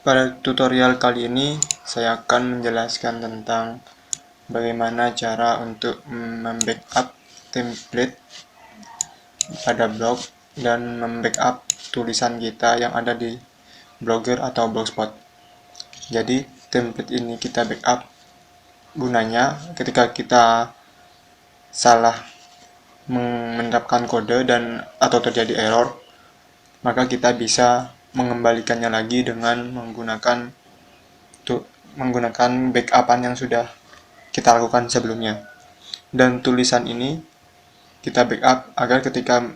Pada tutorial kali ini saya akan menjelaskan tentang bagaimana cara untuk membackup template pada blog dan membackup tulisan kita yang ada di Blogger atau Blogspot. Jadi template ini kita backup gunanya ketika kita salah menerapkan kode dan atau terjadi error, maka kita bisa mengembalikannya lagi dengan menggunakan backupan yang sudah kita lakukan sebelumnya. Dan tulisan ini kita backup agar ketika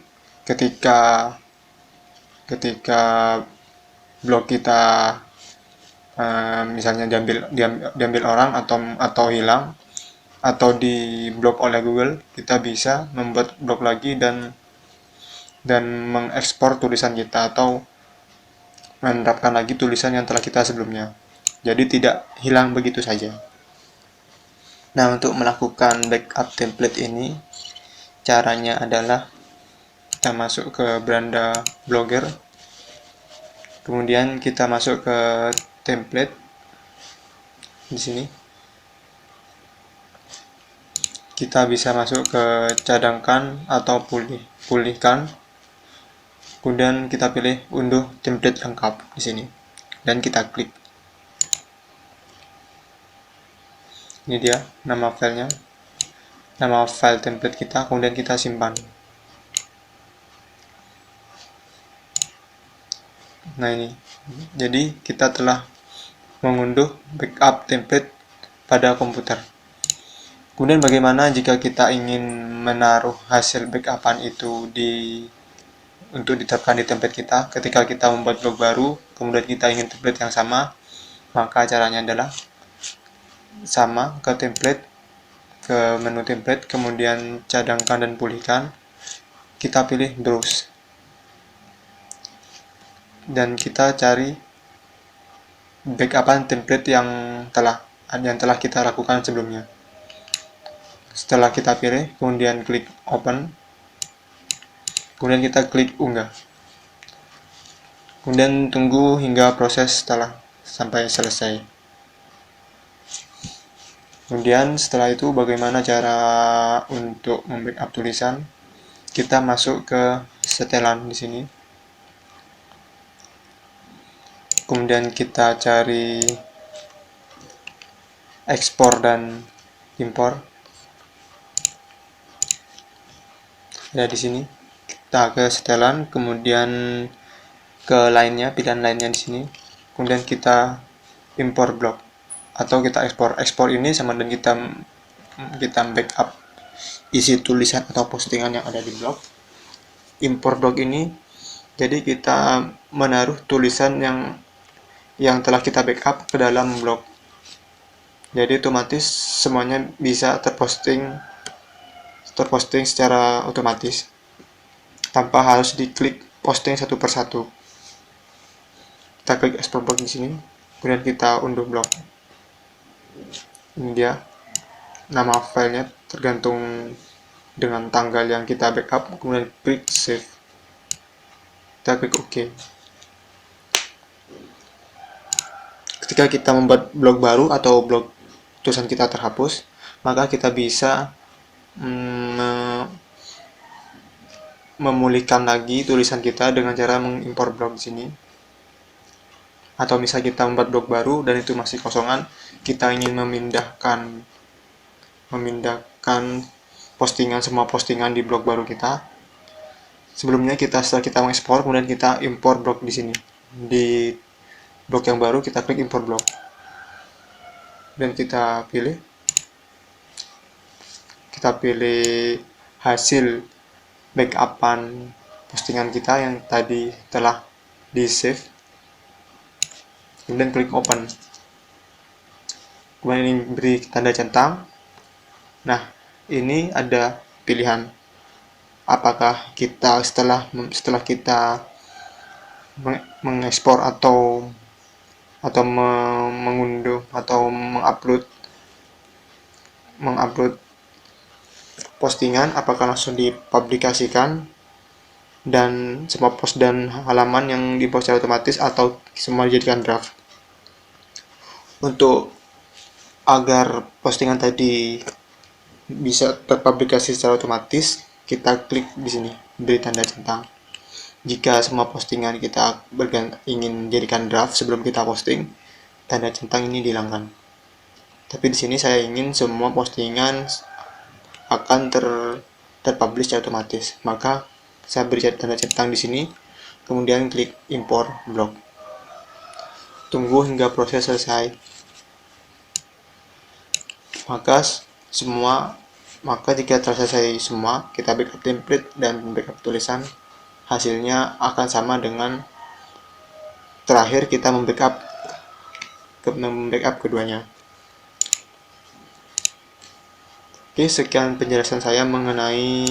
blog kita misalnya diambil orang atau hilang atau di blok oleh Google, kita bisa membuat blog lagi dan mengekspor tulisan kita atau menerapkan lagi tulisan yang telah kita sebelumnya. Jadi tidak hilang begitu saja. Nah, untuk melakukan backup template ini, caranya adalah kita masuk ke beranda Blogger, kemudian kita masuk ke template di sini. Kita bisa masuk ke cadangkan atau pulihkan. Kemudian kita pilih unduh template lengkap di sini dan kita klik. Ini dia nama filenya, nama file template kita, kemudian kita simpan. Nah, ini jadi kita telah mengunduh backup template pada komputer. Kemudian bagaimana jika kita ingin menaruh hasil backupan itu untuk diterapkan di template kita? Ketika kita membuat blog baru, kemudian kita ingin template yang sama, maka caranya adalah sama ke template, ke menu template, kemudian cadangkan dan pulihkan. Kita pilih browse dan kita cari backupan template yang telah kita lakukan sebelumnya. Setelah kita pilih, kemudian klik open, kemudian kita klik unggah, kemudian tunggu hingga proses sampai selesai. Kemudian setelah itu bagaimana cara untuk membackup tulisan? Kita masuk ke setelan di sini, kemudian kita cari ekspor dan impor. Ya, di sini kita ke setelan, kemudian ke pilihan lainnya di sini, kemudian kita impor blog atau kita ekspor. Ekspor ini sama dengan kita backup isi tulisan atau postingan yang ada di blog. Impor blog ini jadi kita menaruh tulisan yang telah kita backup ke dalam blog. Jadi otomatis semuanya bisa terposting secara otomatis tanpa harus diklik posting satu persatu. Kita klik export blog di sini, kemudian kita unduh blog. Ini dia nama filenya tergantung dengan tanggal yang kita backup, kemudian klik save. Kita klik OK. Ketika kita membuat blog baru atau blog tulisan kita terhapus, maka kita bisa memulihkan lagi tulisan kita dengan cara mengimpor blog di sini. Atau misalnya kita membuat blog baru dan itu masih kosongan, kita ingin memindahkan semua postingan di blog baru kita. Sebelumnya setelah kita mengekspor, kemudian kita impor blog di sini. Di blog yang baru kita klik impor blog. Dan kita pilih hasil backupan postingan kita yang tadi telah di save, kemudian klik open, kemudian ini beri tanda centang. Nah, ini ada pilihan apakah kita setelah kita mengekspor atau mengunduh atau mengupload postingan, apakah langsung dipublikasikan dan semua post dan halaman yang dibuat secara otomatis atau semua dijadikan draft. Untuk agar postingan tadi bisa terpublikasi secara otomatis, kita klik di sini, beri tanda centang. Jika semua postingan kita ingin jadikan draft sebelum kita posting, tanda centang ini dihilangkan. Tapi di sini saya ingin semua postingan akan terpublish otomatis. Maka saya beri tanda centang di sini, kemudian klik import blog. Tunggu hingga proses selesai. Maka jika telah selesai semua, kita backup template dan backup tulisan, hasilnya akan sama dengan terakhir kita membackup keduanya. Oke, sekian penjelasan saya mengenai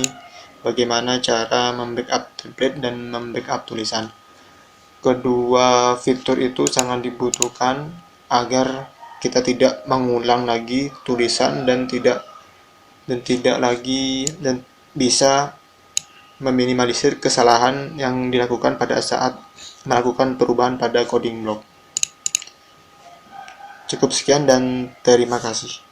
bagaimana cara membackup template dan membackup tulisan. Kedua fitur itu sangat dibutuhkan agar kita tidak mengulang lagi tulisan dan bisa meminimalisir kesalahan yang dilakukan pada saat melakukan perubahan pada coding blog. Cukup sekian dan terima kasih.